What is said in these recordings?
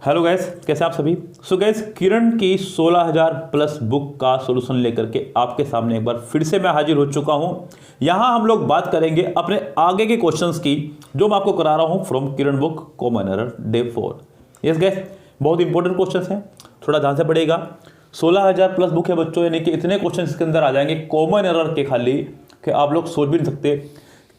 Hello guys, कैसे आप सभी। सो गैस, किरण की 16,000 प्लस बुक का सॉल्यूशन लेकर के आपके सामने एक बार फिर से मैं हाजिर हो चुका हूं। यहां हम लोग बात करेंगे अपने आगे के क्वेश्चंस की, जो मैं आपको करा रहा हूं from Kiran book common error day 4। Yes gas, बहुत इंपॉर्टेंट क्वेश्चंस हैं, थोड़ा ध्यान से पड़ेगा। 16,000 प्लस बुक है बच्चों, यानी कि इतने क्वेश्चन इसके अंदर आ जाएंगे कॉमन एरर के खाली कि आप लोग सोच भी नहीं सकते।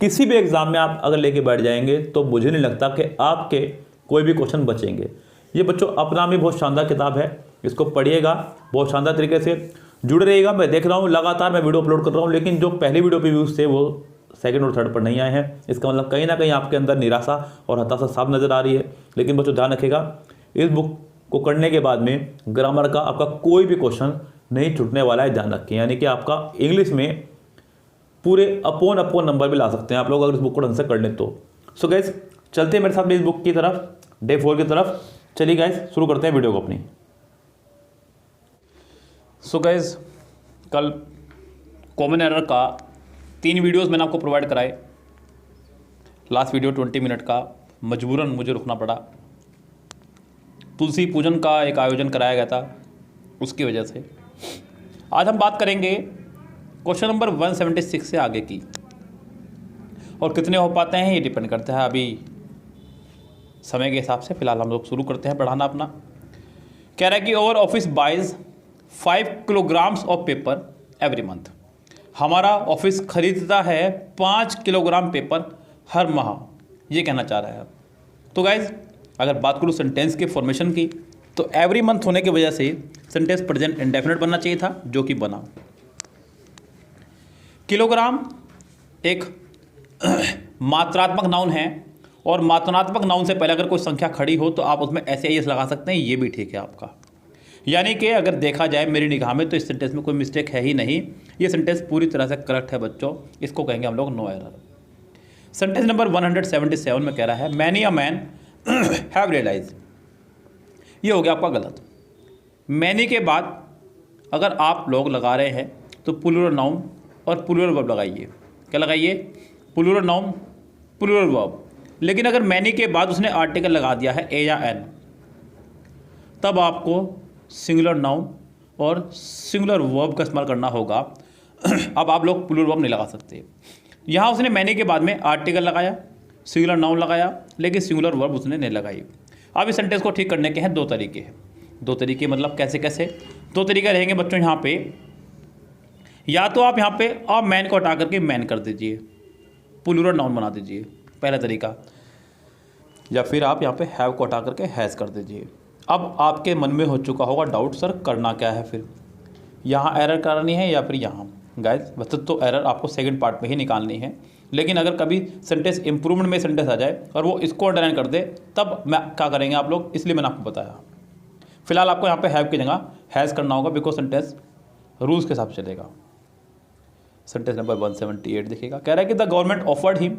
किसी भी एग्जाम में आप अगर लेके बैठ जाएंगे तो मुझे नहीं लगता कि आपके कोई भी क्वेश्चन बचेंगे। ये बच्चों अपना में बहुत शानदार किताब है, इसको पढ़िएगा, बहुत शानदार तरीके से जुड़े रहिएगा। मैं देख रहा हूँ लगातार मैं वीडियो अपलोड कर रहा हूँ, लेकिन जो पहली वीडियो पे व्यूज़ थे वो सेकंड और थर्ड पर नहीं आए हैं। इसका मतलब कहीं ना कहीं आपके अंदर निराशा और हताशा साफ नज़र आ रही है। लेकिन बच्चों ध्यान रखिएगा, इस बुक को करने के बाद में ग्रामर का आपका कोई भी क्वेश्चन नहीं छूटने वाला है, ध्यान रखिए। यानी कि आपका इंग्लिश में पूरे अपोन नंबर भी ला सकते हैं आप लोग अगर इस बुक को ढंग से कर लें तो। सो गाइस, चलते हैं मेरे साथ में इस बुक की तरफ, डे 4 की तरफ। चलिए गाइस, शुरू करते हैं वीडियो को अपनी। सो गाइस, कल कॉमन एरर का 3 वीडियोस मैंने आपको प्रोवाइड कराए। लास्ट वीडियो 20 मिनट का मजबूरन मुझे रुकना पड़ा, तुलसी पूजन का एक आयोजन कराया गया था, उसकी वजह से। आज हम बात करेंगे क्वेश्चन नंबर 176 से आगे की, और कितने हो पाते हैं ये डिपेंड करता है अभी समय के हिसाब से। फिलहाल हम लोग शुरू करते हैं पढ़ाना अपना। कह रहा है कि our office buys 5 kilograms of paper every month. हमारा ऑफिस खरीदता है 5 किलोग्राम पेपर हर माह, ये कहना चाह रहा है। तो गाइज, अगर बात करूँ सेंटेंस के फॉर्मेशन की, तो एवरी मंथ होने की वजह से सेंटेंस प्रेजेंट इंडेफिनिट बनना चाहिए था, जो कि बना। किलोग्राम एक मात्रात्मक नाउन है, और मात्रात्मक नाउन से पहले अगर कोई संख्या खड़ी हो तो आप उसमें एस लगा सकते हैं, ये भी ठीक है आपका। यानी कि अगर देखा जाए मेरी निगाह में तो इस सेंटेंस में कोई मिस्टेक है ही नहीं, ये सेंटेंस पूरी तरह से करेक्ट है बच्चों। इसको कहेंगे हम लोग नो एरर। सेंटेंस नंबर 177 में कह रहा है many a man have realise. ये हो गया आपका गलत। मैनी के बाद अगर आप लोग लगा रहे हैं तो प्लूरल नाउन और प्लूरल वर्ब लगाइए। क्या लगाइए? Plural noun plural verb. लेकिन अगर मैनी के बाद उसने आर्टिकल लगा दिया है ए या एन, तब आपको सिंगुलर नाउन और सिंगुलर वर्ब का इस्तेमाल करना होगा। अब आप लोग प्लूरल वर्ब नहीं लगा सकते। यहाँ उसने मैनी के बाद में आर्टिकल लगाया, सिंगुलर नाउन लगाया, लेकिन सिंगुलर वर्ब उसने नहीं लगाई। अब इस सेंटेंस को ठीक करने के हैं 2 तरीके हैं। 2 तरीके मतलब कैसे कैसे? 2 तरीके रहेंगे बच्चों यहाँ पे। या तो आप यहाँ पे अ मैन को हटा करके मैन कर दीजिए, प्लूरल नाउन बना दीजिए, पहला तरीका। या फिर आप यहाँ पे हैव को हटा करके हैज़ कर दीजिए। अब आपके मन में हो चुका होगा डाउट, सर करना क्या है फिर? यहाँ एरर करनी है या फिर यहाँ? गाइस, वैसे तो एरर आपको सेकंड पार्ट में ही निकालनी है, लेकिन अगर कभी सेंटेंस इंप्रूवमेंट में सेंटेंस आ जाए और वो इसको अंडरलाइन कर दे, तब मैं क्या करेंगे आप लोग, इसलिए मैंने आपको बताया। फिलहाल आपको यहाँ पे हैव की जगह हैज़ करना होगा, बिकॉज सेंटेंस रूल्स के हिसाब से चलेगा। सेंटेंस नंबर 178 देखिएगा। कह रहा है कि the government offered him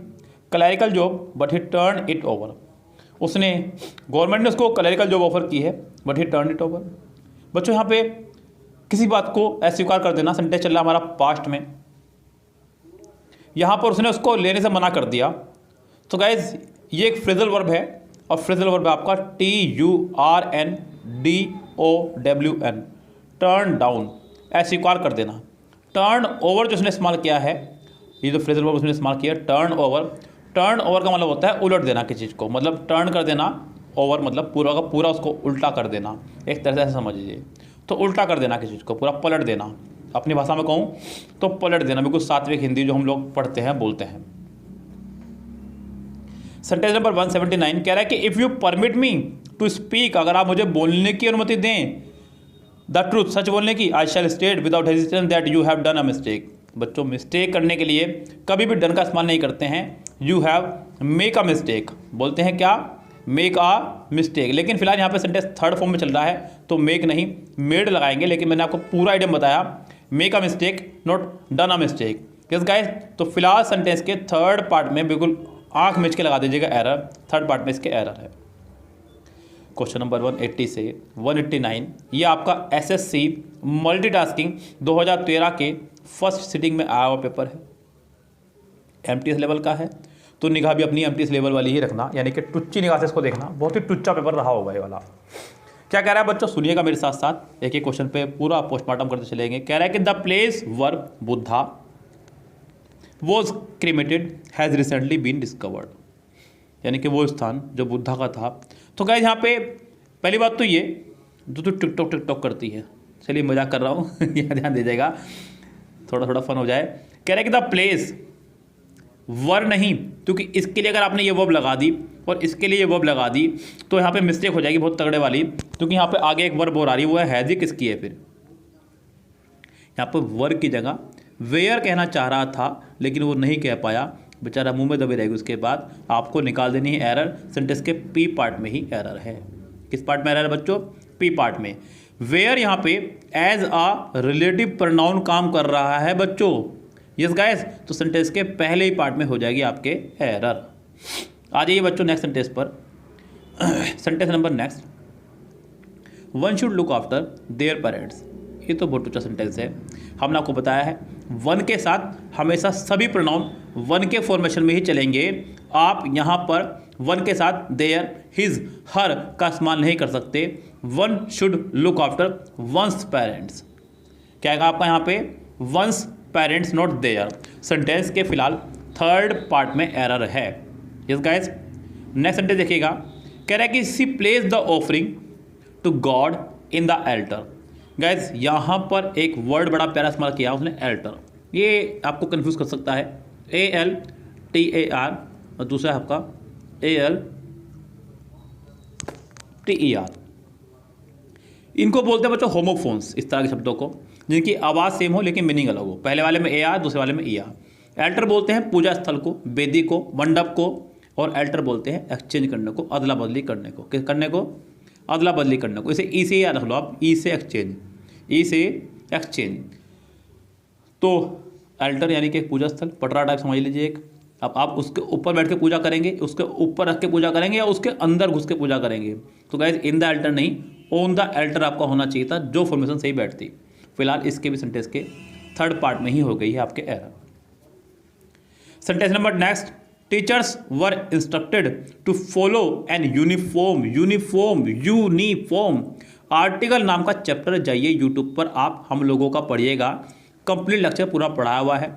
clerical job but he turn it over. उसने, गवर्नमेंट ने उसको क्लैरिकल जॉब ऑफर की है but he turn it over. बच्चों यहाँ पे किसी बात को अस्वीकार कर देना, सेंटेंस चल रहा हमारा पास्ट में, यहाँ पर उसने उसको लेने से मना कर दिया। तो गाइज, ये एक फ्रेजल वर्ब है, और फ्रेजल वर्ब है आपका TURNDOWN, टर्न डाउन, अस्वीकार कर देना। टर्न ओवर जो उसने इस्तेमाल किया है, ये जो फ्रेजल वर्ब उसने इस्तेमाल किया टर्न ओवर। टर्न ओवर का मतलब होता है उलट देना किसी चीज़ को, मतलब टर्न कर देना, ओवर मतलब पूरा का पूरा उसको उल्टा कर देना, एक तरह से ऐसा समझ लीजिए। तो उल्टा कर देना किसी चीज़ को, पूरा पलट देना। अपनी भाषा में कहूँ तो पलट देना, बिल्कुल सात्विक हिंदी जो हम लोग पढ़ते हैं बोलते हैं। सेंटेंस नंबर 179 कह रहा है कि if you permit me to speak, अगर आप मुझे बोलने की अनुमति दें, द ट्रूथ, सच बोलने की, I shall state without hesitation that you have done a mistake. बच्चों, मिस्टेक करने के लिए कभी भी डन का इस्तेमाल नहीं करते हैं। You have make a mistake बोलते हैं, क्या? Make a mistake. लेकिन फिलहाल यहाँ पे सेंटेंस थर्ड फॉर्म में चल रहा है, तो मेक नहीं मेड लगाएंगे। लेकिन मैंने आपको पूरा आइडियम बताया, make a mistake not done a mistake. Yes guys, तो फिलहाल सेंटेंस के थर्ड पार्ट में बिल्कुल आंख मिच के लगा दीजिएगा एरर, थर्ड पार्ट में इसके एरर है। क्वेश्चन नंबर 180 से 189, ये आपका SSC मल्टीटास्किंग 2013 के फर्स्ट सिटिंग में आया हुआ पेपर है, MTS लेवल का है। तो निगाह भी अपनी एमटीएस लेवल वाली ही रखना, यानी कि टुच्ची निगाह से इसको देखना। बहुत ही टुच्चा पेपर रहा होगा ये वाला। क्या कह रहा है बच्चों, सुनिएगा मेरे साथ साथ, एक एक क्वेश्चन पे पूरा पोस्टमार्टम करते चलेंगे। कह रहा है कि the place where Buddha was cremated has recently been discovered, यानी कि वो स्थान जो बुद्धा का था। तो गाइस यहाँ पे पहली बात तो ये जो तो टिकटॉक करती है, चलिए मजाक कर रहा हूँ यहाँ ध्यान दे जाएगा, थोड़ा फन हो जाए। कह रहे हैं कि द प्लेस वर नहीं, क्योंकि इसके लिए अगर आपने ये वर्ब लगा दी और इसके लिए ये वर्ब लगा दी तो यहाँ पे मिस्टेक हो जाएगी बहुत तगड़े वाली, क्योंकि यहाँ पे आगे एक वर्ब और आ रही है, वो है हैज़ ही किसकी है। फिर यहाँ पे वर की जगह वेयर कहना चाह रहा था लेकिन वो नहीं कह पाया, बेचारा मुंह में दबे रहेगी। उसके बाद आपको निकाल देनी है एरर, सेंटेंस के पी पार्ट में ही एरर है। किस पार्ट में एरर है बच्चों, पी पार्ट में। वेयर यहाँ पे एज अ रिलेटिव प्रोनाउन काम कर रहा है बच्चों, यस गाइस, तो सेंटेंस के पहले ही पार्ट में हो जाएगी आपके एरर। आ जाइए बच्चों नेक्स्ट सेंटेंस पर। Sentence number next, one should look after their parents. ये तो बहुत ऊंचा सेंटेंस है, हमने आपको बताया है वन के साथ हमेशा सभी प्रोनाउन वन के फॉर्मेशन में ही चलेंगे। आप यहाँ पर वन के साथ देयर, हिज, हर का इस्तेमाल नहीं कर सकते। One should look after one's parents, क्या आएगा आपका यहाँ पे, one's parents not there. Sentence के फिलहाल थर्ड पार्ट में एरर है। यस गाइस, नेक्स्ट सेंटेंस देखिएगा। कह रहा है कि see place the offering to God in the altar. Guys यहाँ पर एक वर्ड बड़ा प्यारा इस्तेमाल किया उसने, एल्टर। ये आपको कंफ्यूज कर सकता है, ALTAR और दूसरा है आपका ALTER। इनको बोलते हैं बच्चों होमोफोन्स, इस तरह के शब्दों को जिनकी आवाज़ सेम हो लेकिन मीनिंग अलग हो। पहले वाले में AR, दूसरे वाले में ER। एल्टर बोलते हैं पूजा स्थल को, वेदी को, मंडप को, और एल्टर बोलते हैं एक्सचेंज करने को, अदला बदली करने को। किस करने को, अदला बदली करने को। इसे ई से याद रख लो आप, ई से एक्सचेंज, ई से एक्सचेंज। तो एल्टर यानी कि एक पूजा स्थल, पटरा टाइप समझ लीजिए एक। अब आप उसके ऊपर बैठ के पूजा करेंगे, उसके ऊपर रख के पूजा करेंगे, या उसके अंदर घुस के पूजा करेंगे। तो गाइज इन द एल्टर नहीं, ऑन द एल्टर आपका होना चाहिए था, जो फॉर्मेशन सही बैठती। फिलहाल इसके भी सेंटेंस के थर्ड पार्ट में ही हो गई है आपके error. Sentence number next, teachers were instructed to follow an uniform article नाम का चैप्टर जाइए यूट्यूब पर, आप हम लोगों का पढ़िएगा, कंप्लीट लेक्चर पूरा पढ़ाया हुआ है।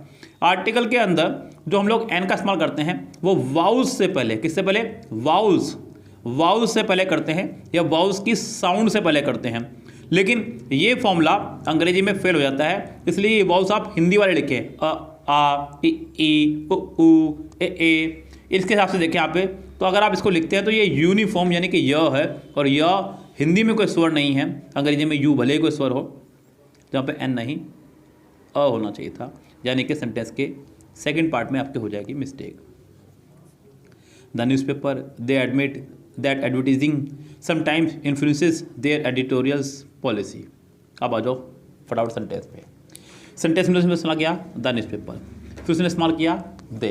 आर्टिकल के अंदर जो हम लोग एन का इस्तेमाल करते हैं वो वाउल्स से पहले, किससे पहले, वाउल्स से पहले करते हैं, या वाउल्स की साउंड से पहले करते हैं। लेकिन ये फॉर्मूला अंग्रेजी में फेल हो जाता है, इसलिए ये वाउल्स आप हिंदी वाले लिखें, अ आ ई उ ए। इसके हिसाब से देखें यहाँ पे, तो अगर आप इसको लिखते हैं तो ये यूनिफॉर्म यानी कि य है, और य हिंदी में कोई स्वर नहीं है, अंग्रेजी में यू भले ही कोई स्वर हो, जहाँ पे एन नहीं अ होना चाहिए था, यानी कि सेंटेंस के सेकंड पार्ट में आपके हो जाएगी mistake. The newspaper they admit that advertising sometimes influences their editorials policy. अब आ जाओ फटाफट सेंटेंस पे। सेंटेंस में उसने इस्तेमाल किया द न्यूज़पेपर, फिर उसने इस्तेमाल किया दे।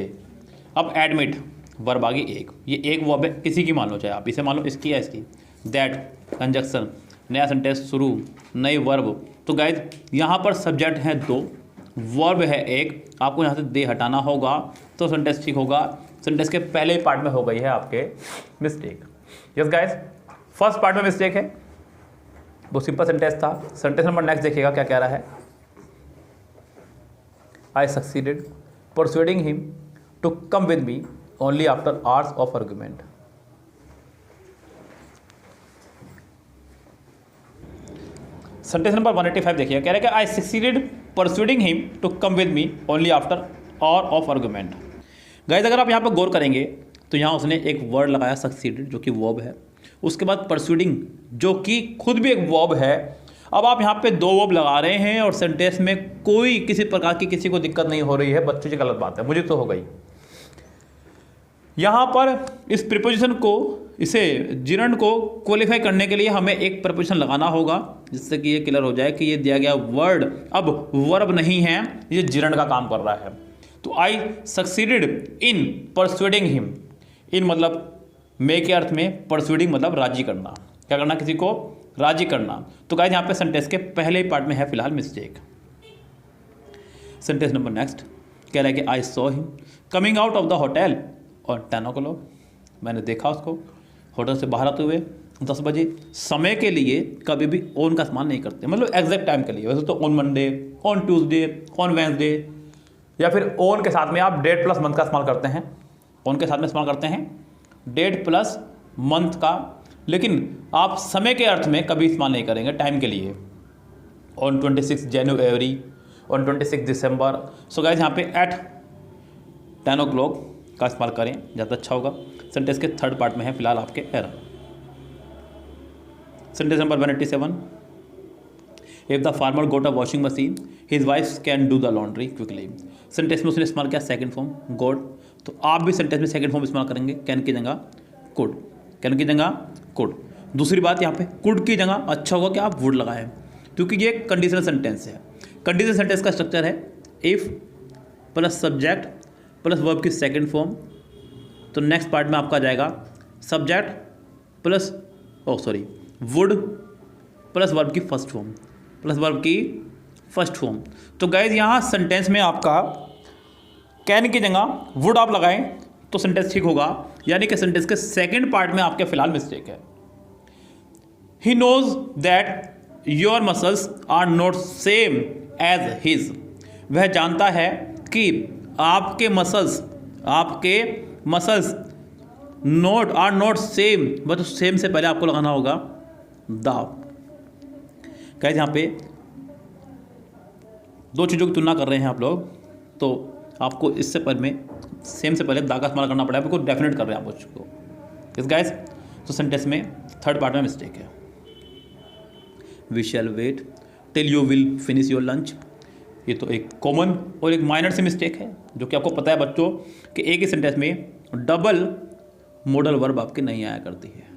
अब एडमिट वर्ब आ गई एक, ये एक वर्ब है, किसी की मान लो, चाहे आप इसे मान लो, इसकी या इसकी। दैट कंजक्शन, नया सेंटेंस शुरू, नई वर्ब। तो गाइज यहाँ पर सब्जेक्ट हैं दो, वर्ब है एक, आपको यहाँ से दे हटाना होगा तो सेंटेंस ठीक होगा। सेंटेंस के पहले ही पार्ट में हो गई है आपके mistake. Yes guys, first part में मिस्टेक है, वो सिंपल सेंटेंस था। सेंटेंस नंबर नेक्स्ट देखिएगा क्या कह रहा है। I succeeded persuading him to come with me only after hours of argument. Sentence number 185 देखिए, कह रहा है कि I succeeded persuading him to come with me only after hour of argument. Guys अगर आप यहाँ पर गौर करेंगे तो यहाँ उसने एक वर्ड लगाया सक्सीडेड, जो कि वर्ब है, उसके बाद परसुएडिंग जो कि खुद भी एक वर्ब है। अब आप यहाँ पे दो वर्ब लगा रहे हैं और सेंटेंस में कोई किसी प्रकार की किसी को दिक्कत नहीं हो रही है। बच्चों की गलत बात है, मुझे तो हो गई। यहाँ पर इस प्रीपोजिशन को, इसे जिरंड को क्वालिफाई करने के लिए हमें एक प्रीपोजिशन लगाना होगा, जिससे कि ये क्लियर हो जाए कि ये दिया गया वर्ड अब वर्ब नहीं है, ये जिरंड का काम कर रहा है। तो आई सक्सीडेड इन परसुएडिंग हिम, इन मतलब मे के अर्थ में, परसुएडिंग मतलब राजी करना, क्या करना, किसी को राजी करना। तो गाइस यहाँ पे सेंटेंस के पहले ही पार्ट में है फिलहाल मिस्टेक। सेंटेंस नंबर नेक्स्ट कह रहा है कि I saw him coming out of the hotel और 10 o'clock, मैंने देखा उसको होटल से बाहर आते हुए 10 बजे। समय के लिए कभी भी ऑन का इस्तेमाल नहीं करते, मतलब एग्जैक्ट टाइम के लिए। वैसे तो on Monday, on Tuesday, on Wednesday, या फिर ऑन के साथ में आप डेट प्लस मंथ का इस्तेमाल करते हैं। ऑन के साथ में इस्तेमाल करते हैं डेट प्लस मंथ का, लेकिन आप समय के अर्थ में कभी इस्तेमाल नहीं करेंगे टाइम के लिए। On 26 January, on 26 December. So guys यहाँ पे एट 10 o'clock का इस्तेमाल करें, ज़्यादा अच्छा होगा। सेंटेंस के थर्ड पार्ट में है फिलहाल आपके error. Sentence number 187, if the farmer got a washing machine his wife can do the laundry quickly. Sentence में उसने इस्तेमाल किया सेकंड फॉर्म गोट, तो आप भी सेंटेंस में सेकंड फॉर्म इस्तेमाल करेंगे, कैन की जगह कुड, कैन की जगह कुड। दूसरी बात यहाँ पे कुड की जगह अच्छा होगा कि आप वुड लगाएं, क्योंकि ये कंडीशनल सेंटेंस है। कंडीशनल सेंटेंस का स्ट्रक्चर है if plus subject plus verb की सेकंड फॉर्म, तो नेक्स्ट पार्ट में आपका आ जाएगा subject plus would plus verb की फर्स्ट फॉर्म, प्लस वर्ब की फर्स्ट फॉर्म। तो गाइज यहाँ सेंटेंस में आपका कैन की जगह वुड आप लगाएं तो सेंटेंस ठीक होगा, यानी कि सेंटेंस के सेकंड पार्ट में आपके फिलहाल मिस्टेक है। He knows that your muscles are not same as his. वह जानता है कि आपके muscles not are not same, but same से पहले आपको लगाना होगा द। गाइस यहाँ पे दो चीज़ों की तुलना कर रहे हैं आप लोग, तो आपको इससे पहले में सेम से पहले दा का इस्तेमाल करना पड़ेगा, आपको डेफिनेट कर रहे हैं आप उसको। इस गाइस तो सेंटेंस में थर्ड पार्ट में मिस्टेक है। We shall wait till you will finish your lunch. ये तो एक कॉमन और एक माइनर से मिस्टेक है, जो कि आपको पता है बच्चों कि एक ही सेंटेंस में डबल मॉडल वर्ब आपकी नहीं आया करती है।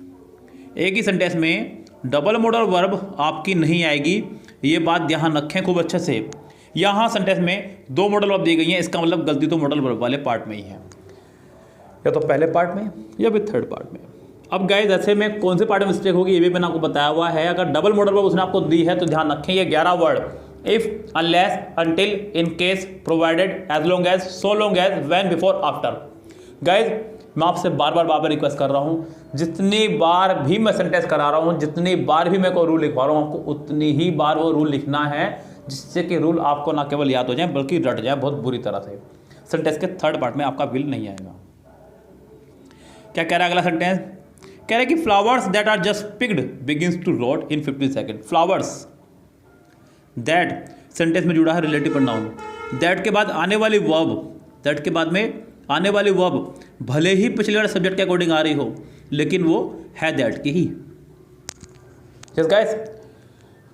एक ही सेंटेंस में डबल मॉडल वर्ब आपकी नहीं आएगी, ये बात ध्यान रखें खूब अच्छे से। यहाँ सेंटेंस में दो मॉडल वर्ब दी गई हैं, इसका मतलब गलती तो मॉडल वर्ब वाले पार्ट में ही है, या तो पहले पार्ट में या फिर थर्ड पार्ट में। अब गाइस ऐसे में कौन से पार्ट में मिस्टेक होगी ये भी मैंने आपको बताया हुआ है। अगर डबल मॉडल वर्ब उसने आपको दी है तो ध्यान रखें ये 11 word if, unless, until, in case, provided, as long as, so long as, when, before, after. Guys मैं आपसे बार बार रिक्वेस्ट कर रहा हूँ, जितनी बार भी मैं सेंटेंस करा रहा हूँ, जितनी बार भी मैं कोई रूल लिखवा रहा हूँ, आपको उतनी ही बार वो रूल लिखना है, जिससे कि रूल आपको ना केवल याद हो जाए बल्कि रट जाए बहुत बुरी तरह से। सेंटेंस के थर्ड पार्ट में आपका विल नहीं आएगा। क्या कह रहा है अगला सेंटेंस? कह रहा है कि flowers that are just picked begins to rot in 50 second. Flowers that sentence में जुड़ा है रिलेटिव प्रोनाउन। दैट के बाद आने वाली वर्ब भले ही पिछले वाले सब्जेक्ट के अकॉर्डिंग आ रही हो, लेकिन वो है दैट की ही। Yes guys,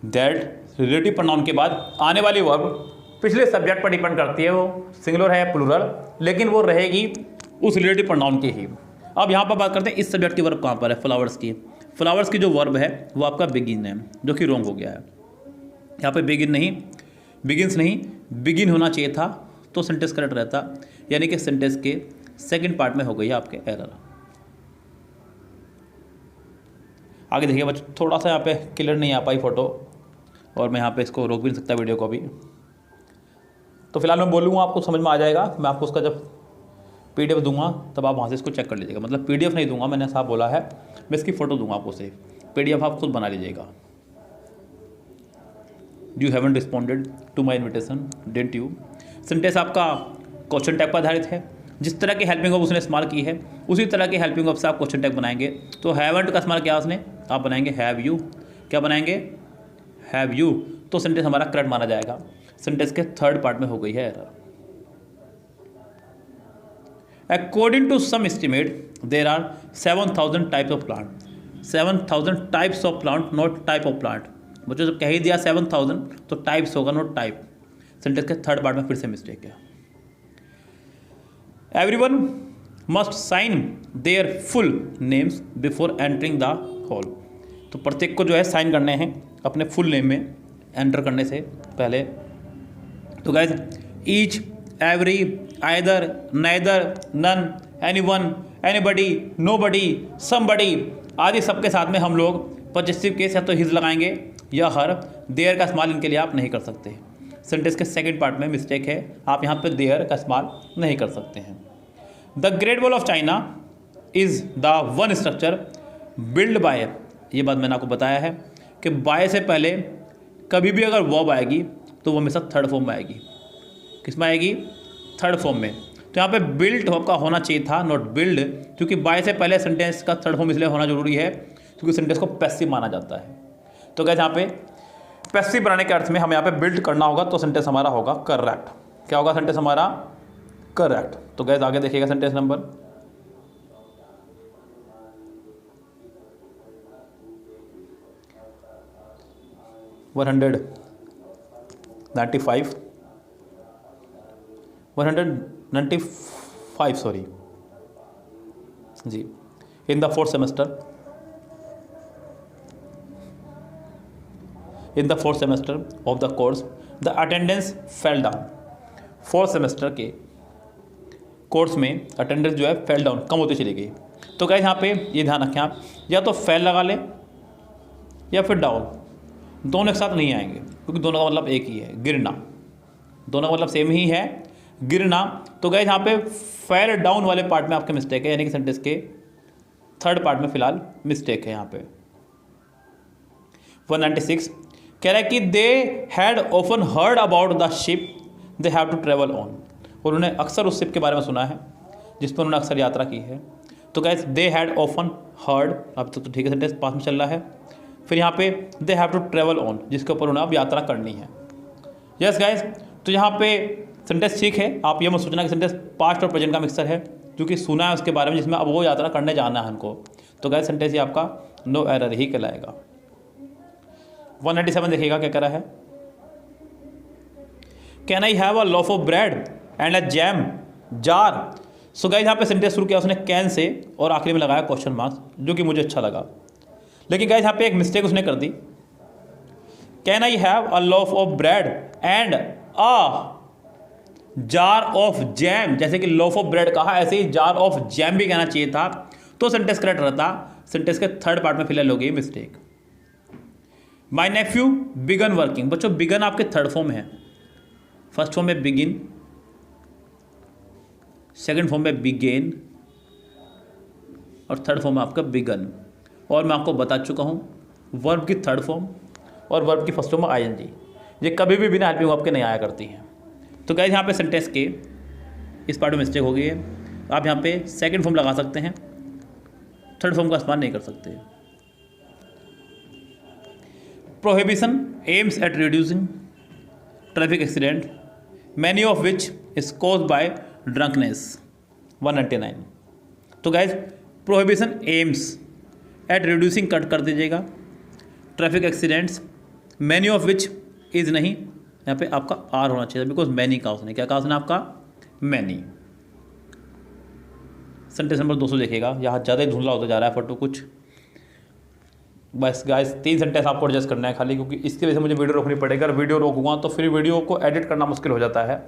that relative pronoun के बाद आने वाली वर्ब पिछले सब्जेक्ट पर डिपेंड करती है, वो सिंगुलर है प्लूरल, लेकिन वो रहेगी उस रिलेटिव प्रोनाउन की ही। अब यहाँ पर बात करते हैं इस सब्जेक्ट की वर्ब कहाँ पर है, फ्लावर्स की। फ्लावर्स की जो वर्ब है वो आपका बिगिन है, जो कि रॉन्ग हो गया है। यहाँ पे बिगिंस नहीं बिगिन होना चाहिए था, तो सेंटेंस करेक्ट रहता, यानी कि सेंटेंस के सेकंड पार्ट में हो गई है आपके एरर। आगे देखिए बच्चों, थोड़ा सा यहाँ पे क्लियर नहीं आ पाई फोटो, और मैं यहाँ पे इसको रोक भी नहीं सकता वीडियो को अभी, तो फिलहाल मैं बोलूँगा आपको समझ में आ जाएगा। मैं आपको उसका जब PDF दूंगा तब आप वहाँ से इसको चेक कर लीजिएगा। मतलब PDF नहीं दूंगा, मैंने साफ बोला है, मैं इसकी फ़ोटो दूंगा आपको सिर्फ, PDF आप खुद बना लीजिएगा। You haven't responded to my invitation, didn't you? Sentence आपका क्वेश्चन टैग पर आधारित है। जिस तरह की हेल्पिंग वर्ब उसने इस्तेमाल की है उसी तरह की हेल्पिंग वर्ब से आप क्वेश्चन टैग बनाएंगे। तो हैवंट का इस्तेमाल किया उसने, आप बनाएंगे हैव यू। क्या बनाएंगे? Have you. तो सेंटेंस हमारा करेक्ट माना जाएगा। सेंटेंस के थर्ड पार्ट में हो गई है error. According to some estimate, there are 7,000 types of plant. 7,000 types of plant, not type of plant. बच्चों जब कह ही दिया 7,000 तो टाइप्स होगा, नॉट टाइप। सेंटेंस के थर्ड पार्ट में फिर से मिस्टेक है। Everyone must sign their full names before entering the hall. तो प्रत्येक को जो है साइन करने हैं अपने फुल नेम में एंटर करने से पहले। तो guys each, every, either, neither, none, anyone, anybody, nobody, somebody आदि सबके साथ में हम लोग पॉजिटिव केस या तो हिज लगाएंगे या हर। देयर का इस्तेमाल इनके लिए आप नहीं कर सकते। सेंटेंस के सेकंड पार्ट में मिस्टेक है, आप यहाँ पे देयर का इस्तेमाल नहीं कर सकते हैं। The great wall of China is the one structure build by, ये बात मैंने आपको बताया है कि बाय से पहले कभी भी अगर वर्ब आएगी तो वो हमेशा थर्ड फॉर्म में आएगी। किस में आएगी? थर्ड फॉर्म में। तो यहाँ पे बिल्ट आपका होना चाहिए था, नॉट बिल्ड, क्योंकि बाय से पहले सेंटेंस का थर्ड फॉर्म इसलिए होना जरूरी है क्योंकि सेंटेंस को पैसिव माना जाता है। तो गाइस यहाँ पे पैसिव बनाने के अर्थ में हमें यहाँ पे बिल्ड करना होगा, तो सेंटेंस हमारा होगा करेक्ट। क्या होगा सेंटेंस हमारा? करेक्ट। तो गाइस आगे देखिएगा सेंटेंस नंबर 195 सॉरी जी। In the fourth semester of the course the attendance fell down. Fourth semester के कोर्स में अटेंडेंस जो है फेल डाउन, कम होती चली गई। तो गाइस यहाँ पे ये ध्यान रखें आप, या तो फेल लगा लें या फिर डाउन, दोनों एक साथ नहीं आएंगे क्योंकि दोनों का मतलब एक ही है, गिरना। दोनों का मतलब सेम ही है, गिरना। तो गाइस यहाँ पे फेल डाउन वाले पार्ट में आपके मिस्टेक है, यानी कि सेंटेंस के थर्ड पार्ट में फिलहाल मिस्टेक है यहाँ पे। 196 कह रहा है कि they had often heard about the ship they have to travel on, और उन्होंने अक्सर उस शिप के बारे में सुना है जिस पर उन्होंने अक्सर यात्रा की है। तो guys they had often heard, अब तो ठीक है, सेंटेंस पास में चल रहा है। फिर यहाँ पे they have to travel on, जिसके ऊपर उन्हें अब यात्रा करनी है। यस गाइस, तो यहाँ पे सेंटेंस ठीक है, आप ये मत सोचना कि सेंटेंस पास्ट और प्रेजेंट का मिक्सर है, क्योंकि सुना है उसके बारे में जिसमें अब वो यात्रा करने जाना है उनको। तो गाइस सेंटेंस ये आपका नो एरर ही कहलाएगा। 197 देखिएगा क्या कह रहा है, can I have a loaf of bread and a jam jar. So guys यहाँ पे सेंटेंस शुरू किया उसने कैन से और आखिरी में लगाया क्वेश्चन मार्क्स, जो कि मुझे अच्छा लगा। लेकिन गाइस यहाँ पे एक मिस्टेक उसने कर दी, can I have a loaf of bread and a jar of jam. जैसे कि लॉफ ऑफ ब्रेड कहा, ऐसे ही जार ऑफ जैम भी कहना चाहिए था, तो सेंटेंस करेक्ट रहता। सेंटेंस के थर्ड पार्ट में फिलहाल हो गई मिस्टेक। माई नेफ्यू बिगन वर्किंग। बच्चों बिगन आपके थर्ड फॉर्म है, फर्स्ट फॉर्म में बिगिन, सेकंड फॉर्म में बिगेन और थर्ड फॉर्म में आपका बिगन। और मैं आपको बता चुका हूँ वर्ब की थर्ड फॉर्म और वर्ब की फर्स्ट फॉर्म में आईएनजी, ये कभी भी बिना हेल्पिंग वर्ब के नहीं आया करती हैं। तो गाइस यहाँ पे सेंटेंस के इस पार्ट में मिस्टेक हो गई है। आप यहाँ पे सेकंड फॉर्म लगा सकते हैं, थर्ड फॉर्म का इस्तेमाल नहीं कर सकते। Prohibition aims at reducing traffic accident many of which is caused by drunkenness. 199। तो guys prohibition aims at reducing cut कर दीजिएगा traffic accidents, many of which is नहीं, यहाँ पे आपका आर होना चाहिए बिकॉज मैनी का उसने क्या कहा, उसने आपका मैनी। सेंटेंस नंबर 200 देखिएगा, यहाँ ज़्यादा ही धुंधला होता जा रहा है फोटो कुछ। बस गाइस 3 सेंटेंस आपको एडजस्ट करना है खाली, क्योंकि इसकी वजह से मुझे वीडियो रोकनी पड़ेगी। अगर वीडियो रोकूंगा तो फिर वीडियो को एडिट करना मुश्किल हो जाता है।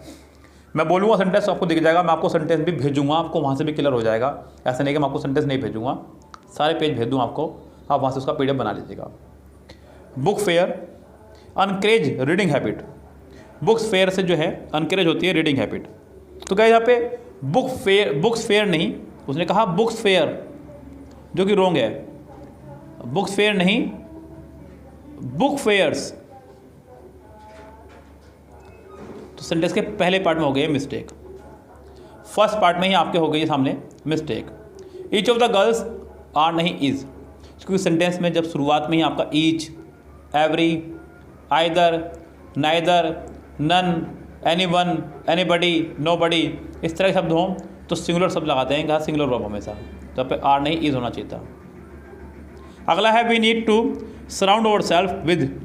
मैं बोलूँगा सेंटेंस आपको दिख जाएगा, मैं आपको सेंटेंस भी भेजूंगा, आपको वहाँ से भी क्लियर हो जाएगा। ऐसा नहीं कि मैं आपको सेंटेंस नहीं भेजूंगा, सारे पेज भेज दूँ आपको, आप वहाँ से उसका PDF बना लीजिएगा। Book fair encourage reading habit. Books fair से जो है अनकरेज होती है रीडिंग हैबिट। तो क्या यहाँ पे बुक्स फेयर नहीं, उसने कहा बुक्स फेयर, जो कि रॉन्ग है। बुक्स फेयर नहीं, बुक फेयर्स। तो सेंटेंस के पहले पार्ट में हो गई मिस्टेक, फर्स्ट पार्ट में ही आपके हो गई सामने mistake. Each of the girls are नहीं इज, क्योंकि सेंटेंस में जब शुरुआत में ही आपका each, every, either, neither, none, anyone, anybody, nobody, इस तरह के शब्द हों तो सिंगुलर शब्द लगाते हैं, कहा सिंगुलर वर्ब हमेशा, तो पे आर नहीं इज होना चाहिए था। अगला है we need to surround our self with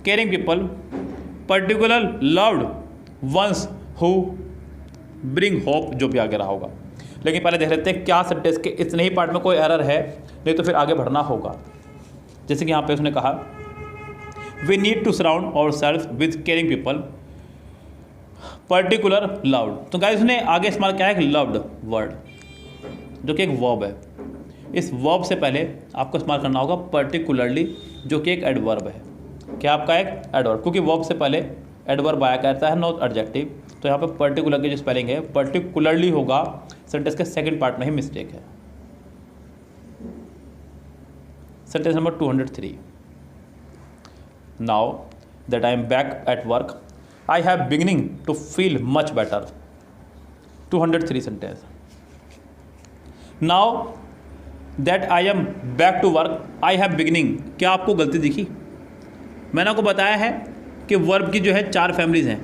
caring people particular loved ones who bring hope, जो भी आगे रहा होगा। लेकिन पहले देख लेते हैं क्या सेंटेंस के इतने ही पार्ट में कोई एरर है, नहीं तो फिर आगे बढ़ना होगा। जैसे कि यहाँ पे उसने कहा we need to surround our self with caring people particular loved. तो गाइस उसने आगे इस्तेमाल किया है लव्ड वर्ड, जो कि एक वर्ब है। इस वर्ब से पहले आपको इस्तेमाल करना होगा पर्टिकुलरली, जो कि एक एडवर्ब है। क्या आपका एक एडवर्ब, क्योंकि वर्ब से पहले एडवर्ब आया करता है, नॉट एडजेक्टिव। तो यहाँ पे पर्टिकुलर की जो स्पेलिंग है पर्टिकुलरली होगा, सेंटेंस के सेकंड पार्ट में ही मिस्टेक है। Sentence number 203, now that I am back at work I have beginning to feel much better. 203 sentence, now that I am back to work I have beginning. क्या आपको गलती दिखी? मैंने आपको बताया है कि वर्ब की जो है 4 फैमिलीज हैं।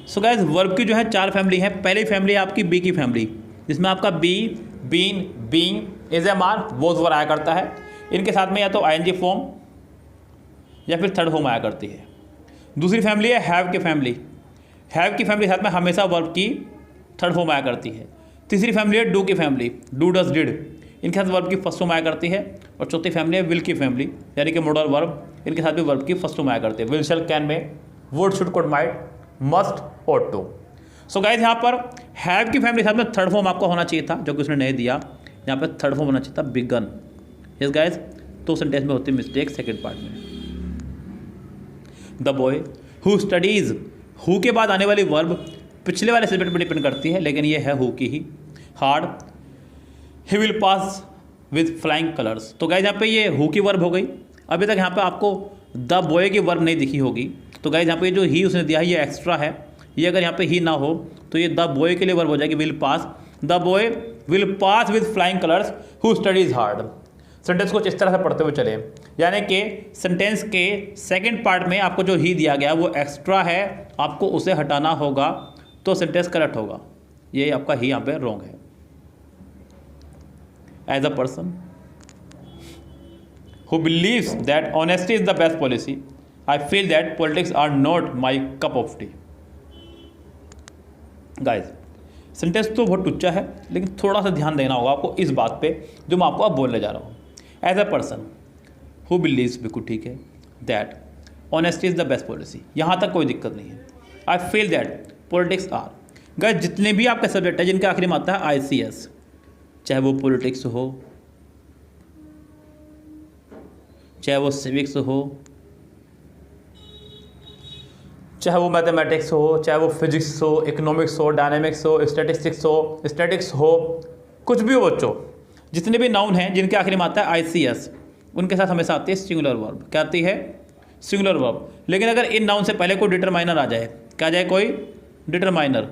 सो गाइस वर्ब की जो है 4 फैमिली है। पहली फैमिली है आपकी बी की फैमिली, जिसमें आपका be, been, being, is am are, was were आया करता है। इनके साथ में या तो आईएनजी फॉर्म या फिर थर्ड फॉर्म आया करती है। दूसरी फैमिली है हैव की फैमिली। हैव की फैमिली साथ में हमेशा वर्ब की थर्ड फॉर्म आया करती है। तीसरी फैमिली है डू की फैमिली, डू डज डिड, इनके साथ वर्ब की फर्स्ट फॉर्म आया करती है। और चौथी फैमिली है विल की फैमिली, यानी कि मॉडल वर्ब, इनके साथ भी वर्ब की फर्स्ट फॉर्म आया करती है। विल, शैल, कैन में, would, should, could, might, must और टू। सो गाइज यहाँ पर हैव की फैमिली के साथ में थर्ड फॉर्म आपको होना चाहिए था, जो कि उसने नहीं दिया। यहाँ पर थर्ड फॉर्म होना चाहिए था बिगन। यस गाइज, तो सेंटेंस में होती मिस्टेक सेकेंड पार्ट में। The boy who studies, who के बाद आने वाली वर्ब पिछले वाले सब्जेक्ट पर डिपेंड करती है, लेकिन ये है हु की ही। Hard, he will pass with flying colours. तो गाइज यहाँ पे ये हु की वर्ब हो गई। अभी तक यहाँ पे आपको द बॉय की वर्ब नहीं दिखी होगी। तो गाइज यहाँ पे जो ही उसने दिया है ये एक्स्ट्रा है। ये अगर यहाँ पे ही ना हो तो ये द बॉय के लिए वर्ब हो जाएगी will pass. The boy will pass with flying colours who studies hard. Sentence को इस तरह से पढ़ते हुए चले, यानी कि सेंटेंस के सेकंड पार्ट में आपको जो ही दिया गया वो एक्स्ट्रा है, आपको उसे हटाना होगा तो सेंटेंस करेक्ट होगा। ये आपका ही यहाँ पे रॉन्ग है। As a person who believes that honesty is the best policy I feel that politics are not my cup of tea. Guys sentence तो बहुत टुच्चा है, लेकिन थोड़ा सा ध्यान देना होगा आपको इस बात पे जो मैं आपको अब बोलने जा रहा हूँ। As a person who believes, बिल्कुल ठीक है, that honesty is the best policy, यहाँ तक कोई दिक्कत नहीं है। I feel that politics are, guys जितने भी आपके सब्जेक्ट है जिनके आखिरी में आता है ICS, चाहे वो पॉलिटिक्स हो, चाहे वो सिविक्स हो, चाहे वो मैथमेटिक्स हो, चाहे वो फिजिक्स हो, इकोनॉमिक्स हो, डायनामिक्स हो, स्टैटिक्स हो, कुछ भी हो बच्चों, जितने भी नाउन हैं जिनके आखिरी में आता है ICS, उनके साथ हमेशा आती है सिंगुलर वर्ब। क्या आती है? Singular verb. लेकिन अगर इन नाउन से पहले कोई डिटरमाइनर आ जाए, क्या आ जाए? कोई डिटरमाइनर,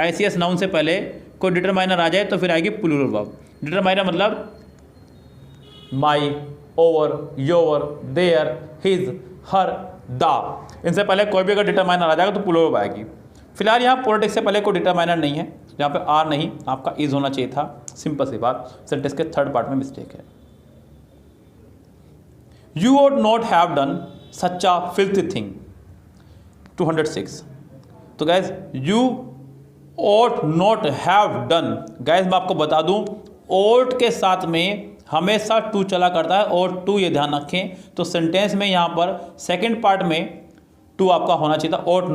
ICS नाउन से पहले कोई डिटरमाइनर आ जाए तो फिर आएगी प्लूरल वर्ब। डिटरमाइनर मतलब my, our, your, their, his, her, the, इनसे पहले कोई भी अगर डिटरमाइनर आ जाएगा तो प्लूरल वर्ब आएगी। फिलहाल यहाँ पॉलिटिक्स से पहले कोई डिटरमाइनर नहीं है, यहाँ पे आर नहीं, आपका इज होना चाहिए था। सिंपल सी बात, सेंटेंस के थर्ड पार्ट में मिस्टेक है। You would not have done such a filthy thing. 206। तो gas you ought not have done, gas मैं आपको बता दूं ought के साथ में हमेशा टू चला करता है, और टू ये ध्यान रखें। तो सेंटेंस में यहाँ पर सेकंड पार्ट में टू आपका होना चाहिए था, ought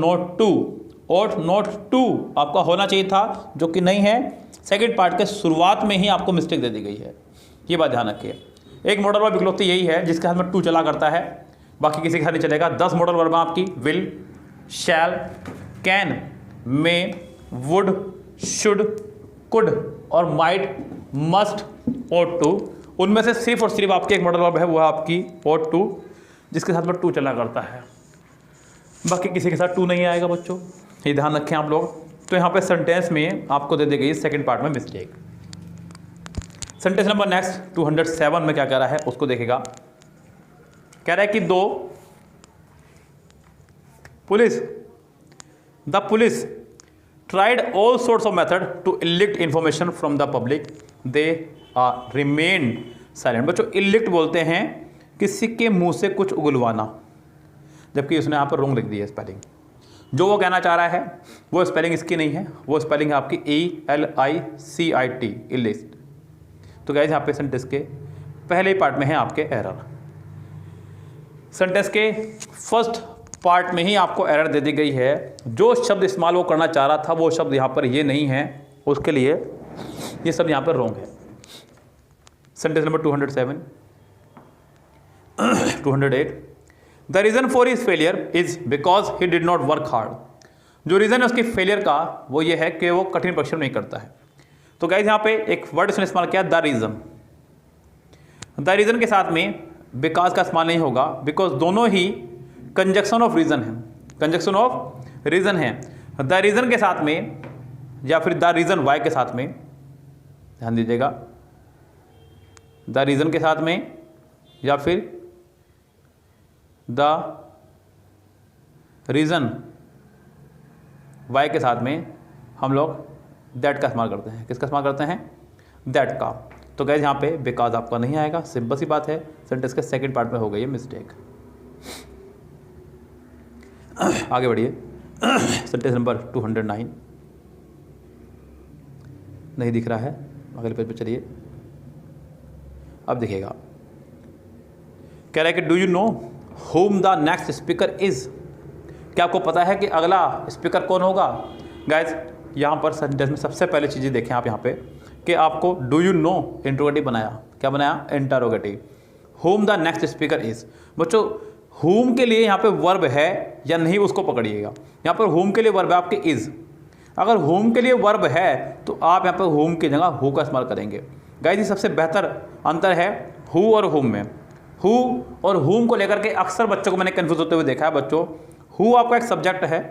not to आपका होना चाहिए था, जो कि नहीं है। सेकंड पार्ट के शुरुआत में ही आपको मिस्टेक दे दी गई है, ये बात ध्यान रखिए। एक मॉडल वर्ब इकलौती यही है जिसके हाथ में टू चला करता है, बाकी किसी के हाथ नहीं चलेगा। 10 मॉडल वर्ब आपकी will, shall, can, may, would, should, could और माइट, मस्ट और टू। उनमें से सिर्फ और सिर्फ आपकी एक मॉडल वर्ब है, वो है आपकी और टू, जिसके साथ में टू चला करता है, बाकी किसी के साथ टू नहीं आएगा बच्चों, ये ध्यान रखें आप लोग। तो यहाँ पे सेंटेंस में आपको दे दी गई सेकंड पार्ट में मिस्टेक। सेंटेंस नंबर नेक्स्ट 207 में क्या कह रहा है उसको देखेगा। कह रहा है कि the police tried all sorts of method to elicit information from the public, they remained silent। बच्चों इलिक्ट बोलते हैं किसी के मुंह से कुछ उगलवाना, जबकि उसने यहाँ पर रॉन्ग लिख दी है स्पेलिंग। जो वो कहना चाह रहा है वो स्पेलिंग इसकी नहीं है, वो स्पेलिंग है आपकी ELICIT, इलिस्ट। तो गाइस यहाँ पे सेंटेंस के पहले ही पार्ट में है आपके एरर। सेंटेंस के फर्स्ट पार्ट में ही आपको एरर दे दी गई है। जो शब्द इस्तेमाल वो करना चाह रहा था वो शब्द यहाँ पर ये नहीं है, उसके लिए ये सब यहाँ पर रॉन्ग है। Sentence number 207, 208, the reason for his failure is because he did not work hard. जो रीज़न है उसकी फेलियर का वो ये है कि वो कठिन परिश्रम नहीं करता है। तो गाइस यहाँ पे एक वर्ड उसने इस्तेमाल किया, द रीज़न। द रीज़न के साथ में बिकॉज का इस्तेमाल नहीं होगा, बिकॉज दोनों ही कंजक्शन ऑफ रीज़न है, कंजक्शन ऑफ रीज़न है। द रीज़न के साथ में या फिर द रीज़न वाई के साथ में, ध्यान दीजिएगा, द रीज़न के साथ में या फिर द रीज़न वाई के साथ में हम लोग दैट का इस्तेमाल करते हैं। किसका इस्तेमाल करते हैं? दैट का। तो गाइस यहाँ पे बिकॉज आपका नहीं आएगा, सिंपल सी बात है, सेंटेंस के सेकंड पार्ट में हो गई है मिस्टेक। आगे बढ़िए, सेंटेंस नंबर 209 नहीं दिख रहा है, अगले पेज पे चलिए। अब दिखेगा, कह रहा है कि do you know home the next speaker is. क्या आपको पता है कि अगला स्पीकर कौन होगा? गाइज यहाँ पर सेंटेंस में सबसे पहले चीज़ें देखें आप यहाँ पे कि आपको डू यू नो इंट्रोगेटिव बनाया। क्या बनाया? Interrogative. Home the next speaker is. बच्चों होम के लिए यहाँ पे वर्ब है या नहीं उसको पकड़िएगा। यहाँ पर होम के लिए वर्ब है आपके इज। अगर होम के लिए वर्ब है तो आप यहाँ पर होम की जगह हु का इस्तेमाल करेंगे। गाइस ये सबसे बेहतर अंतर है हु और होम में। हु और होम को लेकर के अक्सर बच्चों को मैंने कन्फ्यूज होते हुए देखा है। बच्चों हु आपका एक सब्जेक्ट है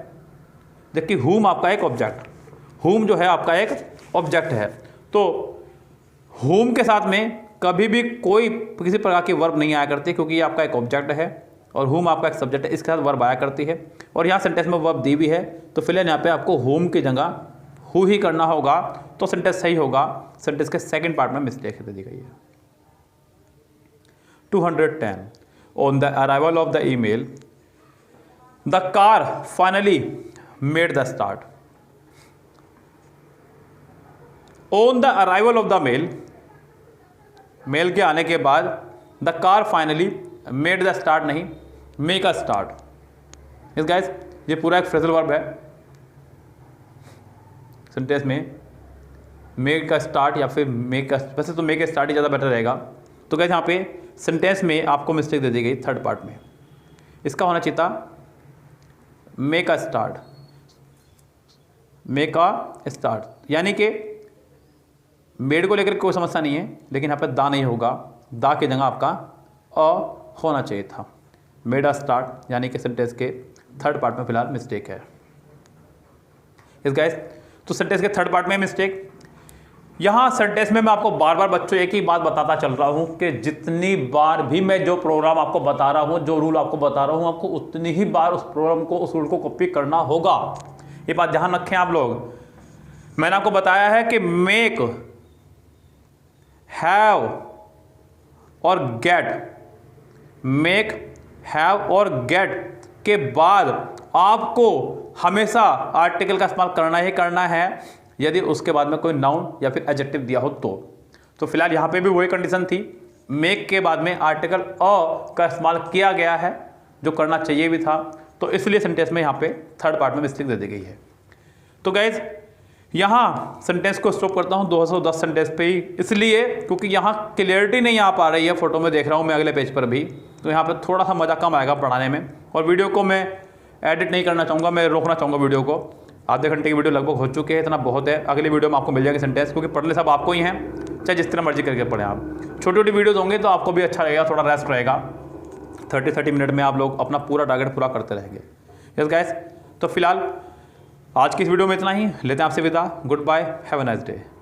जबकि होम आपका एक ऑब्जेक्ट, होम जो है आपका एक ऑब्जेक्ट है। तो होम के साथ में कभी भी कोई किसी प्रकार की वर्ब नहीं आया करती क्योंकि ये आपका एक ऑब्जेक्ट है और होम आपका एक सब्जेक्ट है, इसके साथ वर्ब आया करती है। और यहाँ सेंटेंस में वर्ब दी भी है तो फिलहाल यहाँ पे आपको होम की जगह हु ही करना होगा तो सेंटेंस सही होगा। सेंटेंस के सेकंड पार्ट में मिस्टेक दी गई है। 210 on the arrival of the email the car finally made the start. On the arrival of the mail, mail के आने के बाद the car finally made the start नहीं, मेक अ स्टार्ट। इस गाइस ये पूरा एक फ्रेजल वर्ब है। सेंटेंस में मेक का स्टार्ट या फिर मेक का, वैसे तो मेक का स्टार्ट ही ज़्यादा बेटर रहेगा। तो गाइस यहाँ पे सेंटेंस में आपको मिस्टेक दे दी गई थर्ड पार्ट में। इसका होना चाहिए था make a start, make a start, यानी कि मेड को लेकर कोई समस्या नहीं है लेकिन यहाँ पे दा नहीं होगा, दा की जगह आपका अ होना चाहिए था। मेड अ स्टार्ट यानी कि सेंटेंस के थर्ड पार्ट में फिलहाल मिस्टेक है। इस गाइस तो सेंटेंस के थर्ड पार्ट में मिस्टेक। यहाँ सेंटेंस में मैं आपको बार बार बच्चों एक ही बात बताता चल रहा हूँ कि जितनी बार भी मैं जो प्रोग्राम आपको बता रहा हूँ, जो रूल आपको बता रहा हूँ, आपको उतनी ही बार उस प्रोग्राम को, उस रूल को कॉपी करना होगा। ये बात ध्यान रखें आप लोग। मैंने आपको बताया है कि मेक, हैव और गेट, मेक, हैव और गेट के बाद आपको हमेशा आर्टिकल का इस्तेमाल करना ही करना है यदि उसके बाद में कोई नाउन या फिर एडजेक्टिव दिया हो तो फिलहाल यहाँ पे भी वही कंडीशन थी। मेक के बाद में आर्टिकल अ का इस्तेमाल किया गया है जो करना चाहिए भी था, तो इसलिए सेंटेंस में यहाँ पे थर्ड पार्ट में मिस्टेक दे दी गई है। तो गाइज यहाँ सेंटेंस को स्टॉप करता हूँ 210 सेंटेंस पे ही, इसलिए क्योंकि यहाँ क्लियरिटी नहीं आ पा रही है। फोटो में देख रहा हूँ मैं अगले पेज पर भी, तो यहाँ पे थोड़ा सा मज़ा कम आएगा पढ़ाने में। और वीडियो को मैं एडिट नहीं करना चाहूँगा, मैं रोकना चाहूँगा वीडियो को। आधे घंटे की वीडियो लगभग हो चुके हैं, इतना बहुत है। अगली वीडियो में आपको मिल जाएंगे सेंटेंस, क्योंकि पढ़ने सब आपको ही हैं, चाहे जिस तरह मर्जी करके पढ़ें आप। छोटी छोटी वीडियोज़ होंगे तो आपको भी अच्छा लगेगा, थोड़ा रेस्ट रहेगा। 30 मिनट में आप लोग अपना पूरा टारगेट पूरा करते रहेंगे। यस गाइस, तो फिलहाल आज की इस वीडियो में इतना ही, लेते हैं आपसे विदा। Goodbye, have a nice day.